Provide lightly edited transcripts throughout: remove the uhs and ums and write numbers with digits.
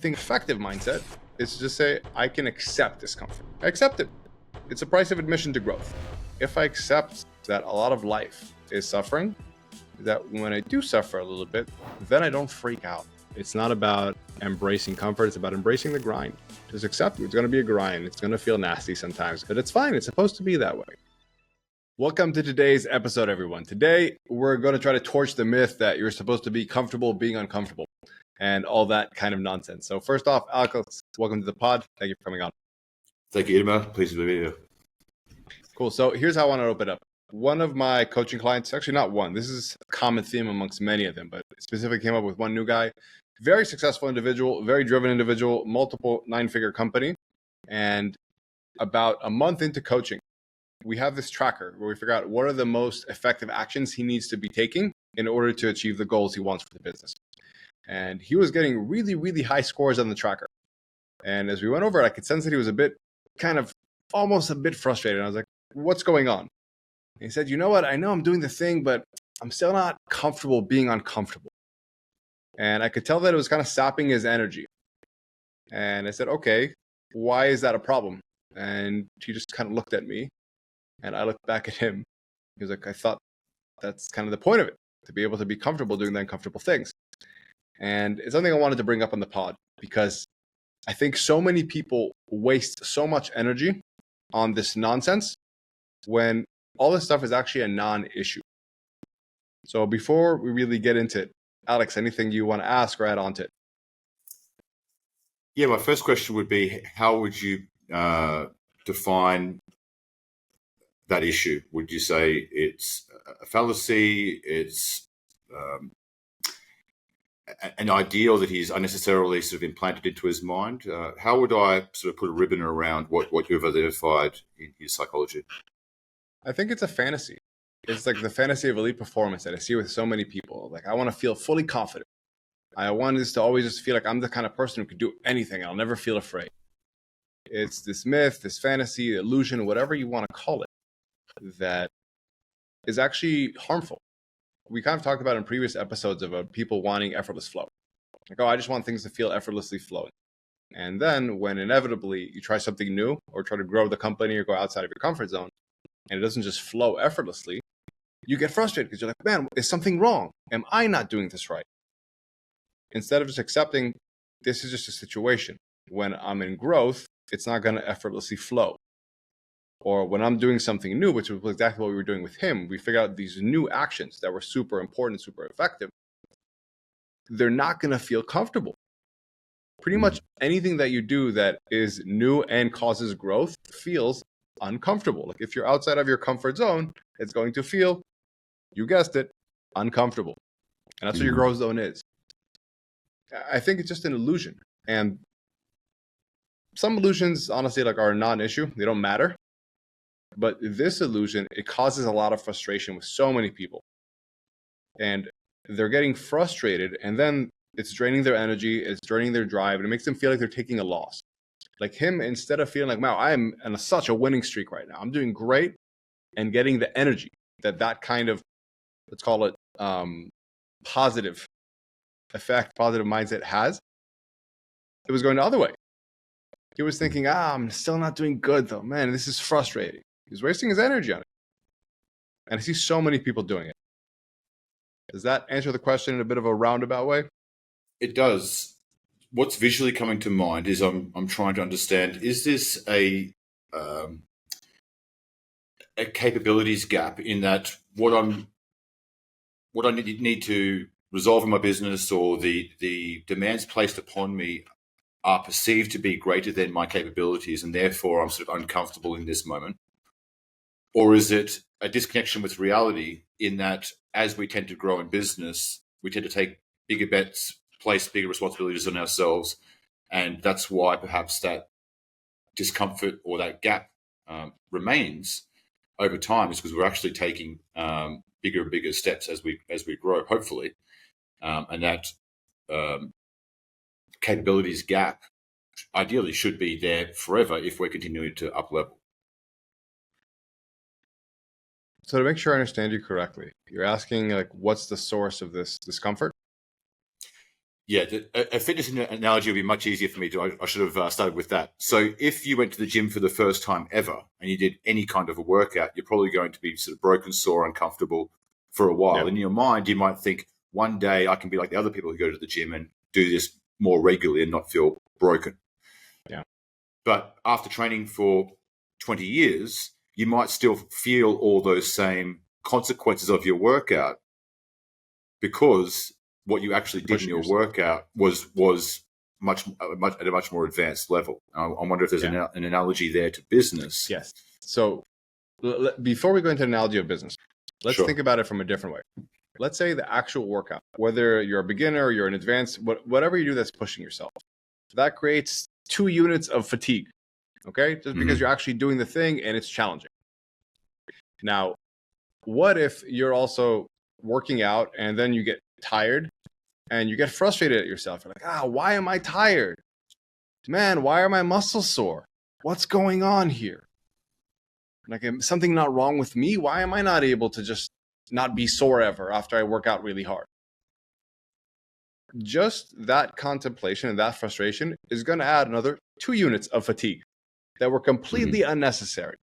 think effective mindset is to just say, I can accept discomfort. I accept it. It's a price of admission to growth. If I accept that a lot of life is suffering, that when I do suffer a little bit, then I don't freak out. It's not about embracing comfort. It's about embracing the grind. Just accept it. It's going to be a grind. It's going to feel nasty sometimes, but it's fine. It's supposed to be that way. Welcome to today's episode, everyone. Today, we're going to try to torch the myth that you're supposed to be comfortable being uncomfortable and all that kind of nonsense. So first off, Alex, welcome to the pod. Thank you for coming on. Thank you, Itamar. Pleased to be here. Cool. So here's how I want to open up. One of my coaching clients, actually not one, this is a common theme amongst many of them, but specifically came up with one new guy, very successful individual, very driven individual, multiple 9-figure company. And about a month into coaching, we have this tracker where we figure out what are the most effective actions he needs to be taking in order to achieve the goals he wants for the business. And he was getting really, really high scores on the tracker. And as we went over it, I could sense that he was a bit almost a bit frustrated. I was like, what's going on? And he said, you know what? I know I'm doing the thing, but I'm still not comfortable being uncomfortable. And I could tell that it was kind of sapping his energy. And I said, okay, why is that a problem? And he just kind of looked at me and I looked back at him. He was like, I thought that's kind of the point of it, to be able to be comfortable doing the uncomfortable things. And it's something I wanted to bring up on the pod because I think so many people waste so much energy on this nonsense when all this stuff is actually a non-issue. So before we really get into it, Alex, anything you want to ask or add on to it? Yeah, my first question would be, how would you define that issue? Would you say it's a fallacy, it's an ideal that he's unnecessarily sort of implanted into his mind? How would I sort of put a ribbon around what you've identified in his psychology? I think it's a fantasy. It's like the fantasy of elite performance that I see with so many people. Like, I want to feel fully confident. I want this to always just feel like I'm the kind of person who could do anything. I'll never feel afraid. It's this myth, this fantasy, illusion, whatever you want to call it, that is actually harmful. We kind of talked about in previous episodes of people wanting effortless flow. Like, oh, I just want things to feel effortlessly flowing. And then when inevitably you try something new or try to grow the company or go outside of your comfort zone, and it doesn't just flow effortlessly, you get frustrated because you're like, man, is something wrong? Am I not doing this right? Instead of just accepting this is just a situation. When I'm in growth, it's not going to effortlessly flow. Or when I'm doing something new, which was exactly what we were doing with him, we figured out these new actions that were super important, super effective. They're not going to feel comfortable. Pretty much anything that you do that is new and causes growth feels uncomfortable. Like if you're outside of your comfort zone, it's going to feel, you guessed it, uncomfortable. And that's what your growth zone is. I think it's just an illusion. And some illusions, honestly, are a non-issue. They don't matter. But this illusion, it causes a lot of frustration with so many people. And they're getting frustrated, and then it's draining their energy, it's draining their drive, and it makes them feel like they're taking a loss. Like him, instead of feeling like, wow, I'm on such a winning streak right now, I'm doing great, and getting the energy that kind of, let's call it positive effect, positive mindset has, it was going the other way. He was thinking, I'm still not doing good though. Man, this is frustrating. He's wasting his energy on it. And I see so many people doing it. Does that answer the question in a bit of a roundabout way? It does. What's visually coming to mind is I'm trying to understand, is this a capabilities gap in that what I need to resolve in my business, or the demands placed upon me are perceived to be greater than my capabilities, and therefore I'm sort of uncomfortable in this moment? Or is it a disconnection with reality in that as we tend to grow in business, we tend to take bigger bets, place bigger responsibilities on ourselves, and that's why perhaps that discomfort or that gap remains over time, is because we're actually taking bigger and bigger steps as we grow, hopefully, and that capabilities gap ideally should be there forever if we're continuing to up level. So to make sure I understand you correctly, you're asking what's the source of this discomfort? Yeah, a fitness analogy would be much easier for me. I should have started with that. So if you went to the gym for the first time ever and you did any kind of a workout, you're probably going to be sort of broken, sore, uncomfortable for a while. Yeah. In your mind, you might think, one day I can be like the other people who go to the gym and do this more regularly and not feel broken. Yeah. But after training for 20 years, you might still feel all those same consequences of your workout, because what you actually did in your workout was much at a much more advanced level. I wonder if there's an analogy there to business. Yes. So before we go into an analogy of business, let's think about it from a different way. Let's say the actual workout, whether you're a beginner or you're an advanced, whatever you do that's pushing yourself, that creates 2 units of fatigue. Okay, just because you're actually doing the thing and it's challenging. Now, what if you're also working out and then you get tired and you get frustrated at yourself? You're like, why am I tired? Man, why are my muscles sore? What's going on here? Like, something not wrong with me? Why am I not able to just not be sore ever after I work out really hard? Just that contemplation and that frustration is going to add another 2 units of fatigue that were completely unnecessary.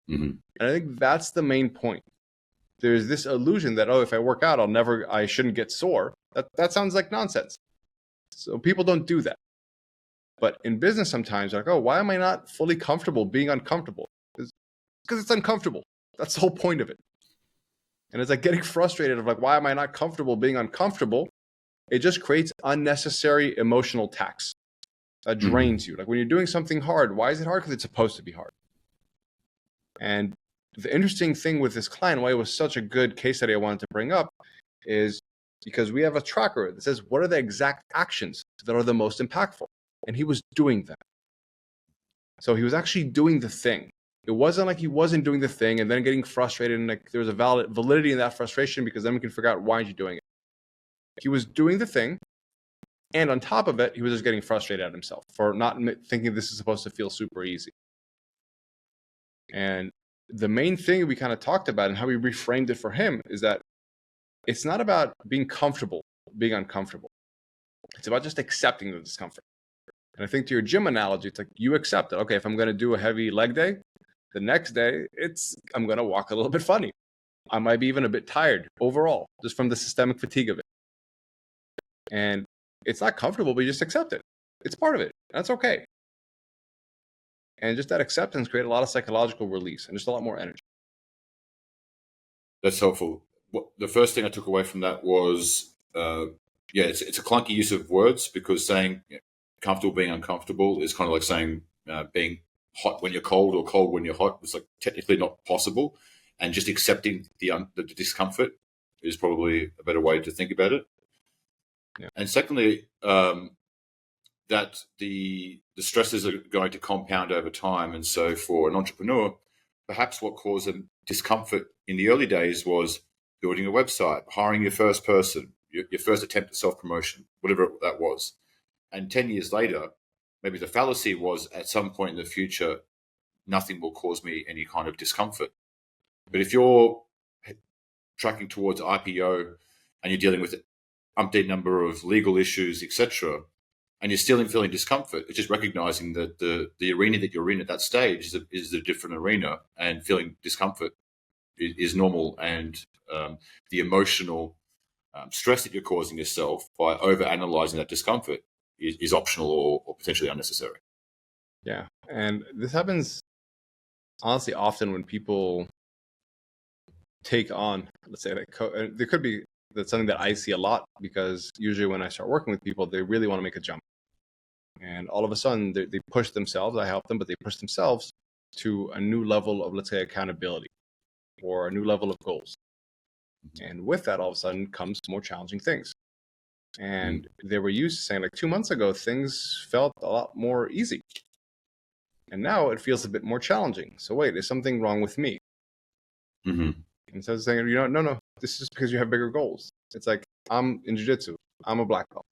And I think that's the main point. There's this illusion that, if I work out, I shouldn't get sore. That sounds like nonsense. So people don't do that. But in business, sometimes they're like, why am I not fully comfortable being uncomfortable? Because it's uncomfortable. That's the whole point of it. And it's like getting frustrated of like, why am I not comfortable being uncomfortable? It just creates unnecessary emotional tax that drains you. Like when you're doing something hard, why is it hard? Because it's supposed to be hard. And the interesting thing with this client, why it was such a good case study I wanted to bring up, is because we have a tracker that says, what are the exact actions that are the most impactful? And he was doing that. So he was actually doing the thing. It wasn't like he wasn't doing the thing and then getting frustrated, and like there was a validity in that frustration, because then we can figure out why you're doing it. He was doing the thing, and on top of it, he was just getting frustrated at himself for not thinking this is supposed to feel super easy. And the main thing we kind of talked about and how we reframed it for him is that it's not about being comfortable, being uncomfortable. It's about just accepting the discomfort. And I think to your gym analogy, it's like you accept it. Okay, if I'm going to do a heavy leg day, the next day, I'm going to walk a little bit funny. I might be even a bit tired overall, just from the systemic fatigue of it. And it's not comfortable, but you just accept it. It's part of it. That's okay. And just that acceptance created a lot of psychological release and just a lot more energy. That's helpful. The first thing I took away from that was, it's a clunky use of words, because saying comfortable being uncomfortable is kind of like saying being hot when you're cold or cold when you're hot. It's like technically not possible. And just accepting the discomfort is probably a better way to think about it. Yeah. And secondly, that the stresses are going to compound over time. And so for an entrepreneur, perhaps what caused them discomfort in the early days was building a website, hiring your first person, your first attempt at self-promotion, whatever that was. And 10 years later, maybe the fallacy was, at some point in the future, nothing will cause me any kind of discomfort. But if you're tracking towards IPO and you're dealing with an umpteen number of legal issues, etc., and you're still feeling discomfort, it's just recognizing that the arena that you're in at that stage is a different arena, and feeling discomfort is normal, and the emotional stress that you're causing yourself by over-analyzing that discomfort is optional or potentially unnecessary. Yeah, and this happens honestly often when people take on, let's say, there could be that's something that I see a lot, because usually when I start working with people, they really want to make a jump. And all of a sudden, they push themselves. I help them, but they push themselves to a new level of, let's say, accountability, or a new level of goals. And with that, all of a sudden, comes more challenging things. And they were used to saying, like 2 months ago, things felt a lot more easy. And now it feels a bit more challenging. So wait, is something wrong with me? Instead of saying, no, this is because you have bigger goals. It's like, I'm in jiu-jitsu. I'm a black belt.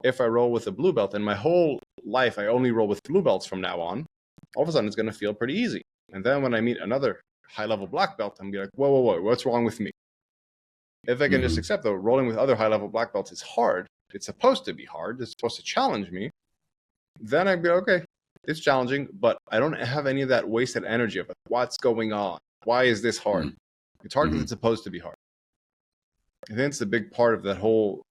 If I roll with a blue belt, and my whole life I only roll with blue belts from now on, all of a sudden it's going to feel pretty easy. And then when I meet another high-level black belt, I'm going to be like, whoa, what's wrong with me? If I can just accept that rolling with other high-level black belts is hard, it's supposed to be hard, it's supposed to challenge me, then I'd be okay, it's challenging, but I don't have any of that wasted energy of like, what's going on? Why is this hard? It's hard because it's supposed to be hard. I think it's the big part of that whole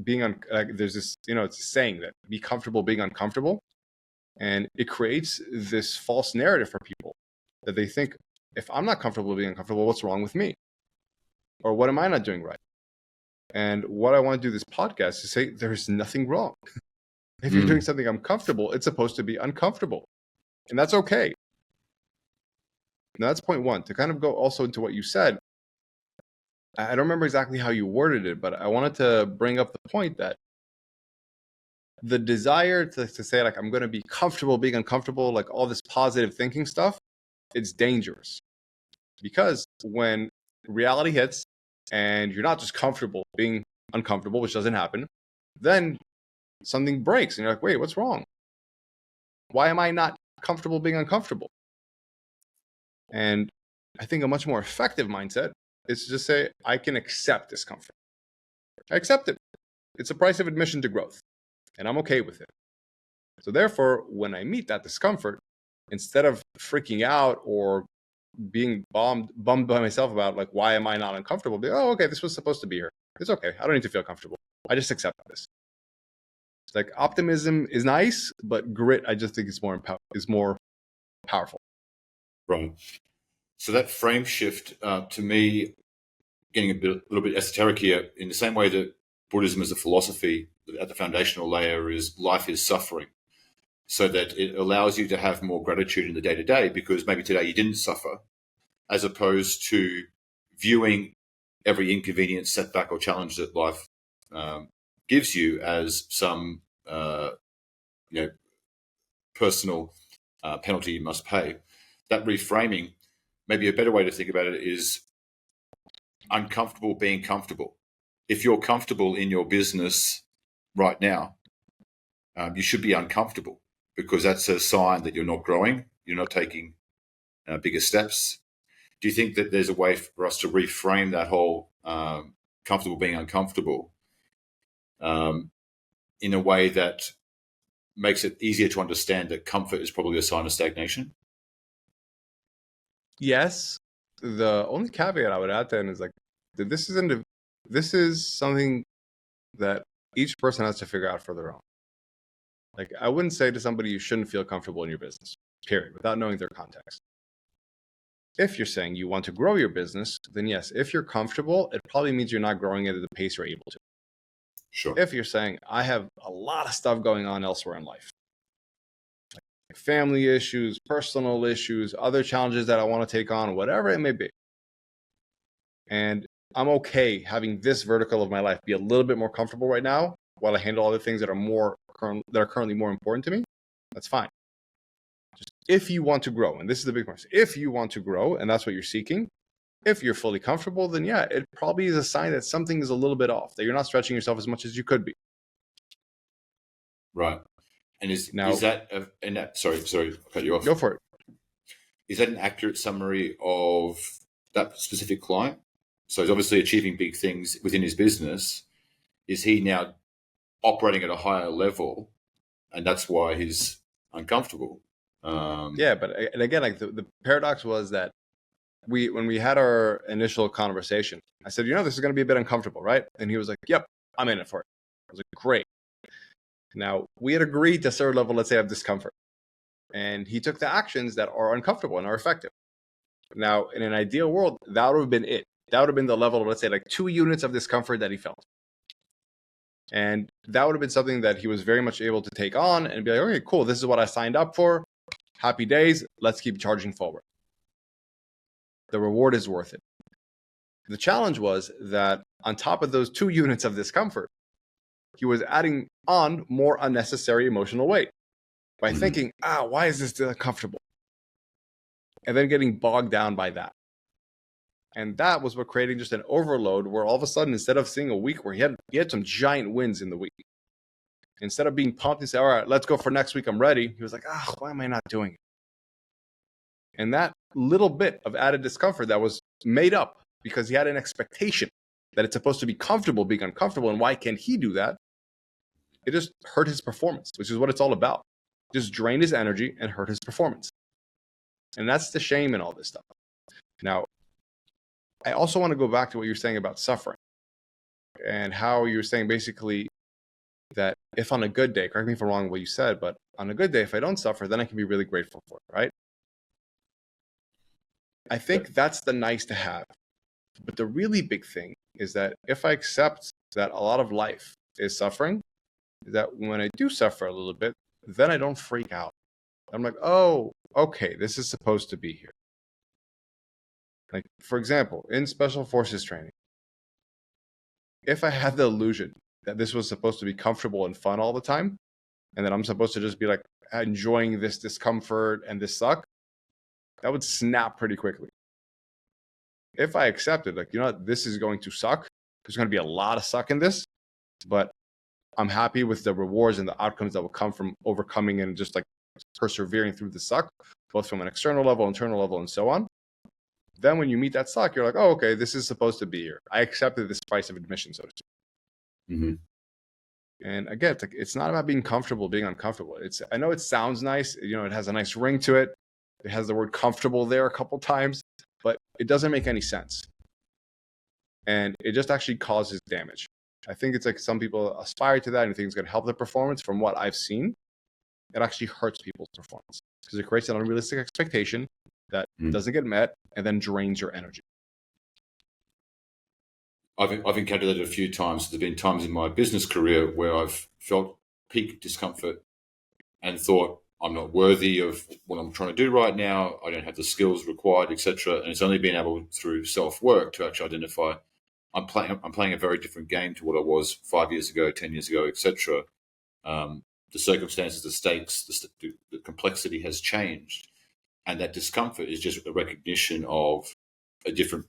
being on. There's this, it's a saying that be comfortable being uncomfortable, and it creates this false narrative for people that they think if I'm not comfortable being uncomfortable, what's wrong with me, or what am I not doing right? And what I want to do this podcast is say there's nothing wrong. If you're doing something uncomfortable, it's supposed to be uncomfortable, and that's okay. Now that's point one. To kind of go also into what you said, I don't remember exactly how you worded it, but I wanted to bring up the point that the desire to say, like, I'm going to be comfortable being uncomfortable, like all this positive thinking stuff, it's dangerous. Because when reality hits and you're not just comfortable being uncomfortable, which doesn't happen, then something breaks and you're like, wait, what's wrong? Why am I not comfortable being uncomfortable? And I think a much more effective mindset is to just say, I can accept discomfort. I accept it. It's a price of admission to growth, and I'm okay with it. So therefore, when I meet that discomfort, instead of freaking out or being bummed by myself about like, why am I not uncomfortable? Be, oh, okay, this was supposed to be here. It's okay. I don't need to feel comfortable. I just accept this. It's like optimism is nice, but grit, I just think is more powerful. Right. So that frame shift, to me, getting a little bit esoteric here, in the same way that Buddhism as a philosophy at the foundational layer is life is suffering, so that it allows you to have more gratitude in the day-to-day because maybe today you didn't suffer, as opposed to viewing every inconvenience, setback, or challenge that life gives you as some personal penalty you must pay. That reframing, maybe a better way to think about it is uncomfortable being comfortable. If you're comfortable in your business right now, you should be uncomfortable because that's a sign that you're not growing, you're not taking bigger steps. Do you think that there's a way for us to reframe that whole comfortable being uncomfortable in a way that makes it easier to understand that comfort is probably a sign of stagnation? Yes. The only caveat I would add then is like that this is something that each person has to figure out for their own. Like I wouldn't say to somebody you shouldn't feel comfortable in your business, period, without knowing their context. If you're saying you want to grow your business, then yes, if you're comfortable, it probably means you're not growing it at the pace you're able to. Sure. If you're saying I have a lot of stuff going on elsewhere in life, like family issues, personal issues, other challenges that I want to take on, whatever it may be, and I'm okay having this vertical of my life be a little bit more comfortable right now while I handle other things that are currently more important to me, that's fine. Just if you want to grow, and this is the big part, if you want to grow and that's what you're seeking, if you're fully comfortable, then yeah, it probably is a sign that something is a little bit off, that you're not stretching yourself as much as you could be. Right. And sorry, I'll cut you off. Go for it. Is that an accurate summary of that specific client? So he's obviously achieving big things within his business. Is he now operating at a higher level, and that's why he's uncomfortable? Yeah, but and again, like the paradox was that when we had our initial conversation, I said, this is going to be a bit uncomfortable, right? And he was like, yep, I'm in it for it. I was like, great. Now, we had agreed to a certain level, let's say, of discomfort. And he took the actions that are uncomfortable and are effective. Now, in an ideal world, that would have been it. That would have been the level of, let's say, like 2 units of discomfort that he felt. And that would have been something that he was very much able to take on and be like, okay, cool, this is what I signed up for. Happy days. Let's keep charging forward. The reward is worth it. The challenge was that on top of those 2 units of discomfort, he was adding on more unnecessary emotional weight by thinking, why is this uncomfortable? And then getting bogged down by that. And that was what creating just an overload where all of a sudden, instead of seeing a week where he had some giant wins in the week, instead of being pumped and say, all right, let's go for next week, I'm ready, he was like, why am I not doing it? And that little bit of added discomfort that was made up because he had an expectation that it's supposed to be comfortable being uncomfortable, and why can't he do that? it just hurt his performance, which is what it's all about. Just drained his energy and hurt his performance. And that's the shame in all this stuff. Now, I also want to go back to what you're saying about suffering and how you're saying basically that if on a good day, correct me if I'm wrong what you said, but on a good day, if I don't suffer, then I can be really grateful for it, right? I think that's the nice to have. But the really big thing is that if I accept that a lot of life is suffering, that when I do suffer a little bit, then I don't freak out. I'm like, oh, okay, this is supposed to be here. Like, for example, in special forces training, if I had the illusion that this was supposed to be comfortable and fun all the time, and that I'm supposed to just be like enjoying this discomfort and this suck, that would snap pretty quickly. If I accepted, like, you know what, this is going to suck, there's going to be a lot of suck in this, but I'm happy with the rewards and the outcomes that will come from overcoming and just like persevering through the suck, both from an external level, internal level, and so on. Then when you meet that suck, you're like, oh, okay, this is supposed to be here. I accepted this price of admission, so to speak. Mm-hmm. And again, it's not about being comfortable, being uncomfortable. I know it sounds nice. You know, it has a nice ring to it. It has the word comfortable there a couple times, but it doesn't make any sense. And it just actually causes damage. I think it's like some people aspire to that and think it's going to help their performance. From what I've seen, it actually hurts people's performance because it creates an unrealistic expectation that doesn't get met and then drains your energy. I've encountered that a few times. There have been times in my business career where I've felt peak discomfort and thought, I'm not worthy of what I'm trying to do right now. I don't have the skills required, etc. And it's only been able through self-work to actually identify I'm playing a very different game to what I was 5 years ago, 10 years ago, etc. The circumstances, the stakes, the complexity has changed. And that discomfort is just a recognition of a different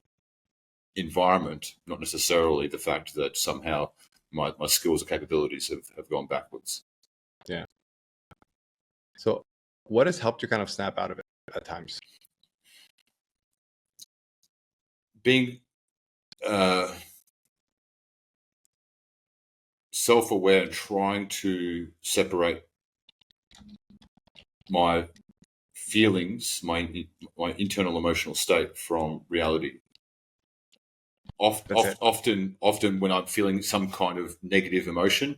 environment, not necessarily the fact that somehow my skills or capabilities have gone backwards. Yeah. So what has helped you kind of snap out of it at times? Being self-aware and trying to separate my feelings, my internal emotional state from reality. Often when I'm feeling some kind of negative emotion,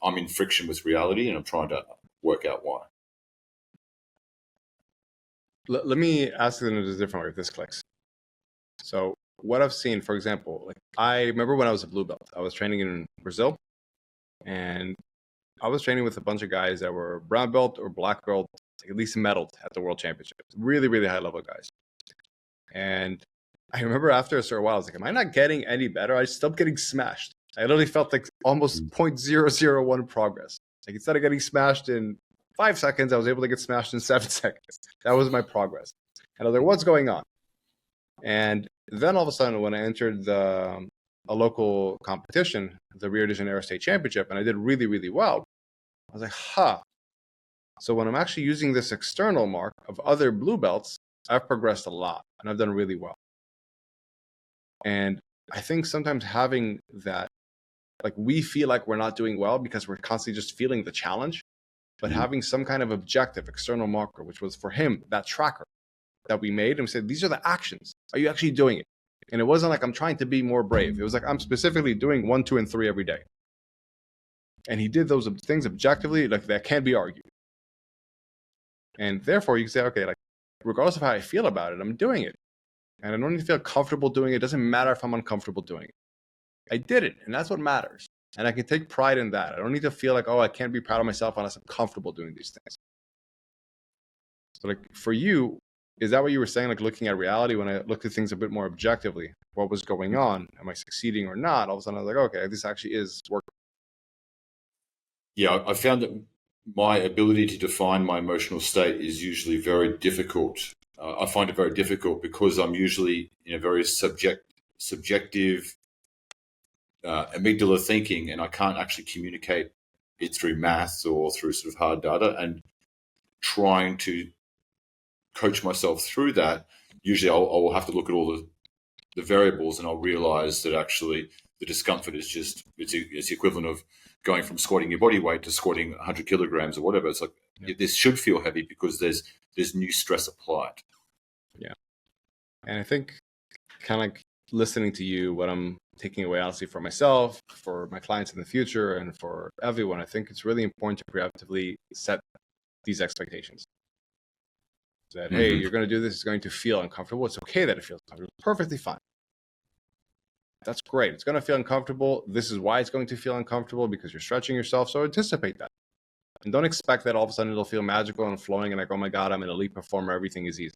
I'm in friction with reality and I'm trying to work out why. Let me ask it in a different way if this clicks. So what I've seen, for example, like I remember when I was a blue belt, I was training in Brazil, and I was training with a bunch of guys that were brown belt or black belt, at least medaled at the world championship. Really, really high level guys. And I remember after a certain while, I was like, am I not getting any better? I still getting smashed. I literally felt like almost 0.001 progress. Like instead of getting smashed in 5 seconds, I was able to get smashed in 7 seconds. That was my progress. And I was like, what's going on? And then all of a sudden, when I entered a local competition, the Rio de Janeiro State Championship, and I did really, really well, I was like, So when I'm actually using this external mark of other blue belts, I've progressed a lot and I've done really well. And I think sometimes having that, like we feel like we're not doing well because we're constantly just feeling the challenge, but having some kind of objective external marker, which was for him, that tracker that we made, and we said, these are the actions. Are you actually doing it? And it wasn't like I'm trying to be more brave. It was like I'm specifically doing 1, 2, and 3 every day. And he did those things objectively, like that can't be argued. And therefore, you can say, okay, like regardless of how I feel about it, I'm doing it. And I don't need to feel comfortable doing it. It doesn't matter if I'm uncomfortable doing it. I did it, and that's what matters. And I can take pride in that. I don't need to feel like, oh, I can't be proud of myself unless I'm comfortable doing these things. So like for you, is that what you were saying? Like looking at reality, when I looked at things a bit more objectively, what was going on? Am I succeeding or not? All of a sudden I was like, okay, this actually is working. Yeah, I found that my ability to define my emotional state is usually very difficult. I find it very difficult because I'm usually in a very subjective amygdala thinking, and I can't actually communicate it through maths or through sort of hard data. And trying to coach myself through that, usually I will have to look at all the variables, and I'll realize that actually the discomfort is just it's the equivalent of going from squatting your body weight to squatting 100 kilograms or whatever. It's like this should feel heavy because there's new stress applied. Yeah. And I think kind of like listening to you, what I'm taking away, honestly, for myself, for my clients in the future, and for everyone, I think it's really important to preemptively set these expectations. That, hey, you're going to do this, it's going to feel uncomfortable. It's okay that it feels uncomfortable. Perfectly fine. That's great. It's going to feel uncomfortable. This is why it's going to feel uncomfortable, because you're stretching yourself. So anticipate that. And don't expect that all of a sudden it'll feel magical and flowing and like, oh my God, I'm an elite performer. Everything is easy.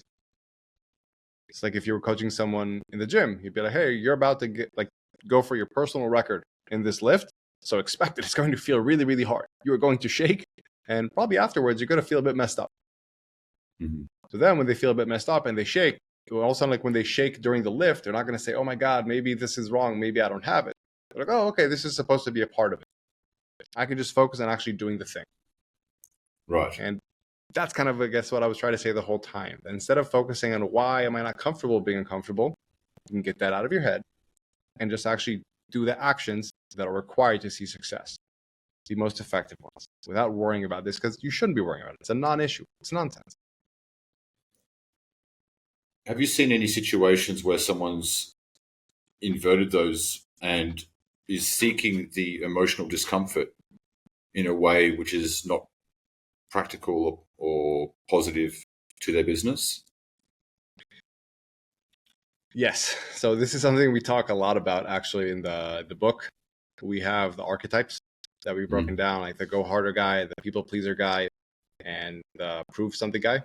It's like if you were coaching someone in the gym, you'd be like, hey, you're about to go for your personal record in this lift. So expect that it's going to feel really, really hard. You are going to shake, and probably afterwards, you're going to feel a bit messed up. So then when they feel a bit messed up and they shake, all of a sudden, like when they shake during the lift, they're not going to say, oh my God, maybe this is wrong. Maybe I don't have it. They're like, oh, okay, this is supposed to be a part of it. I can just focus on actually doing the thing. Right. And that's kind of, I guess, what I was trying to say the whole time. Instead of focusing on why am I not comfortable being uncomfortable, you can get that out of your head and just actually do the actions that are required to see success, the most effective ones, without worrying about this, because you shouldn't be worrying about it. It's a non-issue. It's nonsense. Have you seen any situations where someone's inverted those and is seeking the emotional discomfort in a way which is not practical or positive to their business? Yes. So this is something we talk a lot about actually in the book. We have the archetypes that we've broken down, like the go harder guy, the people pleaser guy, and the prove something guy,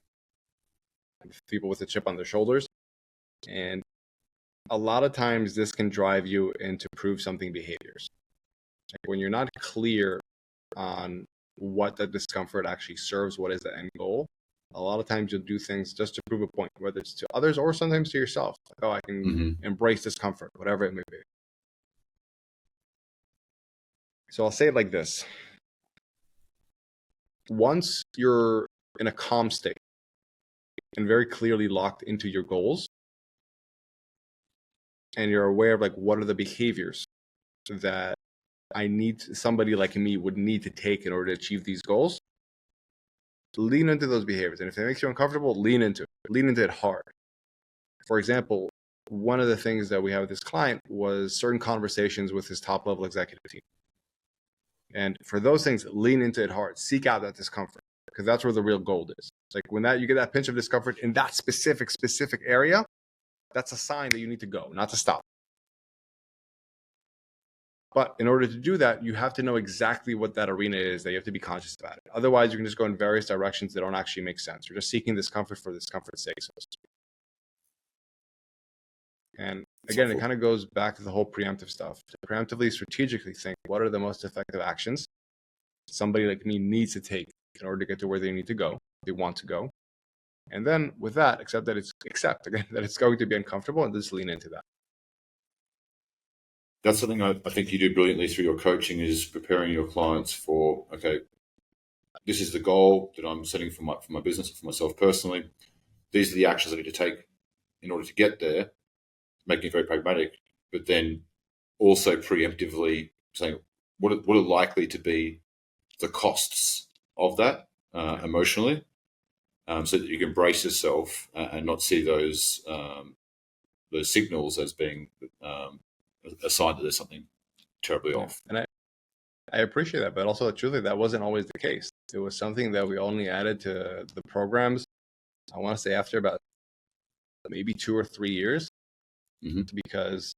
people with a chip on their shoulders. And a lot of times this can drive you into prove something behaviors. Like when you're not clear on what the discomfort actually serves, what is the end goal, a lot of times you'll do things just to prove a point, whether it's to others or sometimes to yourself. Like, oh, I can embrace discomfort, whatever it may be. So I'll say it like this. Once you're in a calm state and very clearly locked into your goals, and you're aware of like what are the behaviors that somebody like me would need to take in order to achieve these goals, lean into those behaviors. And if it makes you uncomfortable, lean into it hard. For example, one of the things that we have with this client was certain conversations with his top level executive team. And for those things, lean into it hard. Seek out that discomfort, because that's where the real gold is. It's like when you get that pinch of discomfort in that specific area, that's a sign that you need to go, not to stop. But in order to do that, you have to know exactly what that arena is, that you have to be conscious about it. Otherwise, you can just go in various directions that don't actually make sense. You're just seeking discomfort for discomfort's sake, so to speak. And again, it kind of goes back to the whole preemptive stuff. To preemptively, strategically think, what are the most effective actions somebody like me needs to take in order to get to where they need to go, they want to go. And then with that, accept that it's going to be uncomfortable, and just lean into that. That's something I think you do brilliantly through your coaching, is preparing your clients for, okay, this is the goal that I'm setting for my business, for myself personally. These are the actions I need to take in order to get there, making it very pragmatic, but then also preemptively saying what are likely to be the costs of that emotionally, so that you can brace yourself and not see those signals as being a sign that there's something terribly off. And I appreciate that, but also truly that wasn't always the case. It was something that we only added to the programs, I want to say after about maybe 2 or 3 years, because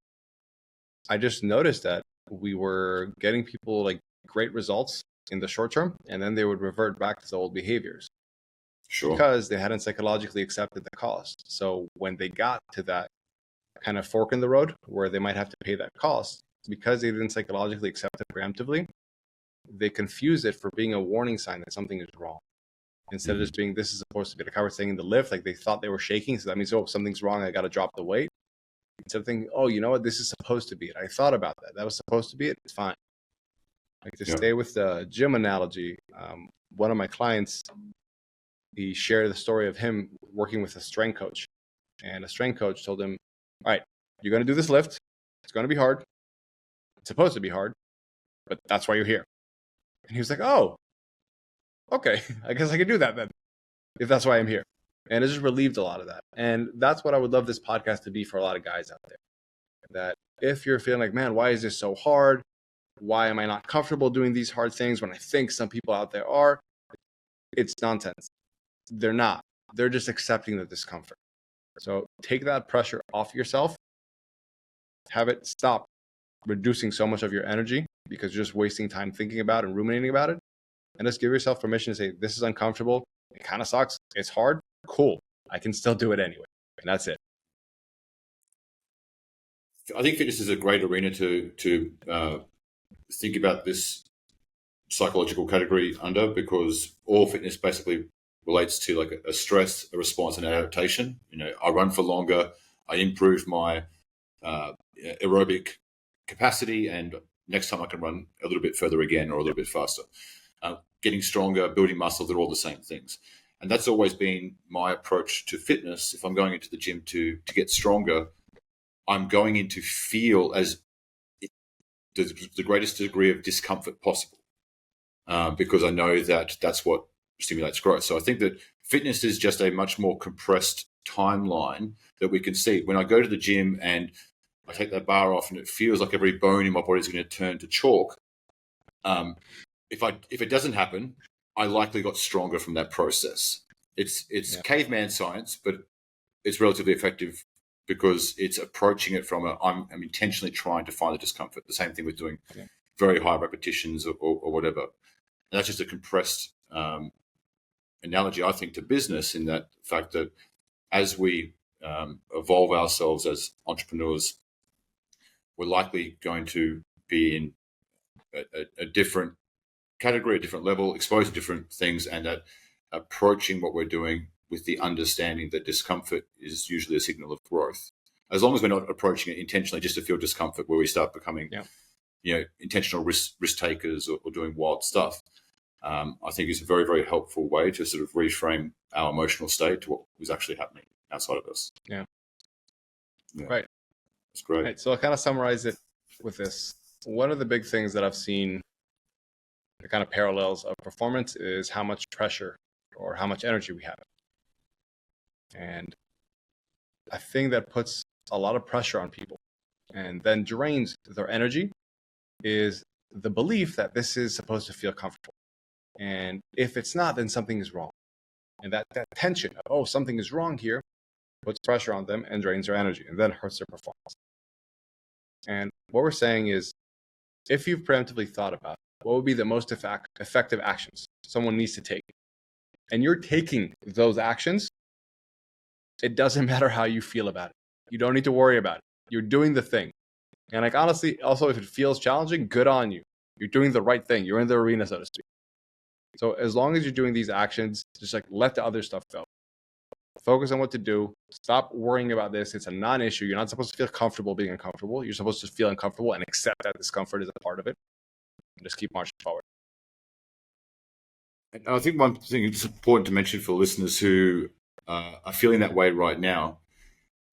I just noticed that we were getting people like great results in the short term, and then they would revert back to the old behaviors. Sure. Because they hadn't psychologically accepted the cost. So when they got to that kind of fork in the road where they might have to pay that cost, because they didn't psychologically accept it preemptively, they confuse it for being a warning sign that something is wrong. Instead of just being, this is supposed to be, like I was saying in the lift, like they thought they were shaking, so that means, oh, something's wrong, I got to drop the weight. Instead of thinking, oh, you know what, this is supposed to be it. I thought about that. That was supposed to be it. It's fine. Like to stay with the gym analogy, one of my clients, he shared the story of him working with a strength coach. And a strength coach told him, all right, you're going to do this lift. It's going to be hard. It's supposed to be hard, but that's why you're here. And he was like, oh, okay, I guess I can do that then, if that's why I'm here. And it just relieved a lot of that. And that's what I would love this podcast to be for a lot of guys out there. That if you're feeling like, man, why is this so hard? Why am I not comfortable doing these hard things when I think some people out there are? It's nonsense. They're not. They're just accepting the discomfort. So take that pressure off yourself. Have it stop reducing so much of your energy because you're just wasting time thinking about it and ruminating about it. And just give yourself permission to say, this is uncomfortable. It kind of sucks. It's hard. Cool. I can still do it anyway. And that's it. I think fitness is a great arena to think about this psychological category under, because all fitness basically relates to like a stress, a response, and adaptation. You know, I run for longer, I improve my aerobic capacity, and next time I can run a little bit further again or a little bit faster. Getting stronger, building muscle, they're all the same things. And that's always been my approach to fitness. If I'm going into the gym to get stronger, I'm going in to feel as the greatest degree of discomfort possible, because I know that that's what stimulates growth. So I think that fitness is just a much more compressed timeline that we can see. When I go to the gym and I take that bar off and it feels like every bone in my body is going to turn to chalk, if it doesn't happen, I likely got stronger from that process. It's caveman science, but it's relatively effective because it's approaching it from I'm intentionally trying to find the discomfort. The same thing with doing very high repetitions or whatever. And that's just a compressed analogy, I think, to business, in that fact that as we evolve ourselves as entrepreneurs, we're likely going to be in a different category, a different level, exposed to different things, and that approaching what we're doing with the understanding that discomfort is usually a signal of growth. As long as we're not approaching it intentionally just to feel discomfort, where we start becoming, intentional risk takers or doing wild stuff, I think it's a very, very helpful way to sort of reframe our emotional state to what was actually happening outside of us. Yeah. Right. That's great. Right. So I'll kind of summarize it with this. One of the big things that I've seen, the kind of parallels of performance, is how much pressure or how much energy we have. And I think that puts a lot of pressure on people and then drains their energy is the belief that this is supposed to feel comfortable. And if it's not, then something is wrong. And that tension of, oh, something is wrong here, puts pressure on them and drains their energy and then hurts their performance. And what we're saying is, if you've preemptively thought about what would be the most effective actions someone needs to take, and you're taking those actions, it doesn't matter how you feel about it. You don't need to worry about it. You're doing the thing. And like, honestly, also, if it feels challenging, good on you. You're doing the right thing. You're in the arena, so to speak. So as long as you're doing these actions, just like let the other stuff go. Focus on what to do. Stop worrying about this. It's a non-issue. You're not supposed to feel comfortable being uncomfortable. You're supposed to feel uncomfortable and accept that discomfort is a part of it. And just keep marching forward. And I think one thing it's important to mention for listeners who are feeling that way right now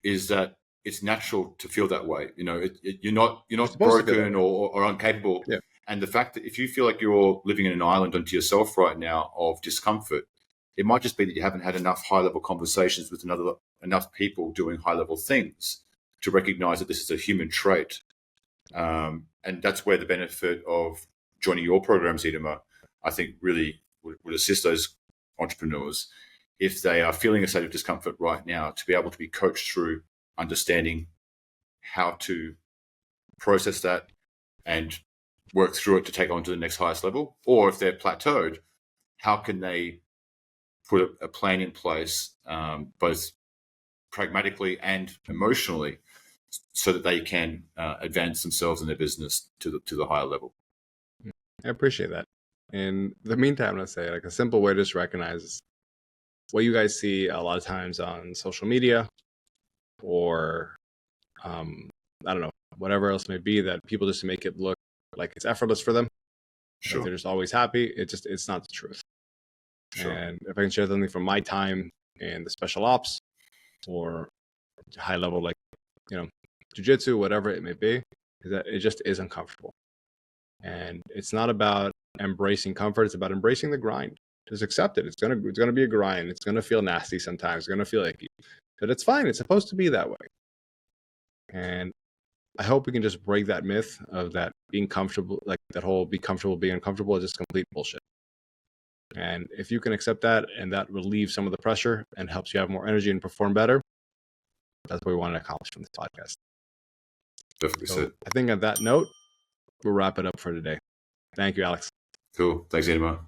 is that it's natural to feel that way. You know, you're not broken or incapable. Yeah. And the fact that if you feel like you're living in an island unto yourself right now of discomfort, it might just be that you haven't had enough high-level conversations with enough people doing high-level things to recognize that this is a human trait. And that's where the benefit of joining your programs, Itamar, I think really would assist those entrepreneurs if they are feeling a state of discomfort right now, to be able to be coached through understanding how to process that and work through it to take on to the next highest level. Or if they're plateaued, how can they put a plan in place, both pragmatically and emotionally, so that they can advance themselves and their business to the higher level. I appreciate that. In the meantime, let's say like a simple way to just recognize what you guys see a lot of times on social media, or I don't know, whatever else may be, that people just make it look like it's effortless for them. Sure. Like they're just always happy. It's not the truth. Sure. And if I can share something from my time in the special ops or high level, like, jiu-jitsu, whatever it may be, is that it just is uncomfortable. And it's not about embracing comfort. It's about embracing the grind. Just accept it. It's gonna be a grind. It's gonna feel nasty sometimes. It's gonna feel icky, but it's fine. It's supposed to be that way. And I hope we can just break that myth of that being comfortable, like that whole be comfortable being uncomfortable, is just complete bullshit. And if you can accept that and that relieves some of the pressure and helps you have more energy and perform better, that's what we want to accomplish from this podcast. Perfectly So said. I think on that note, we'll wrap it up for today. Thank you, Alex. Cool. Thanks, Itamar.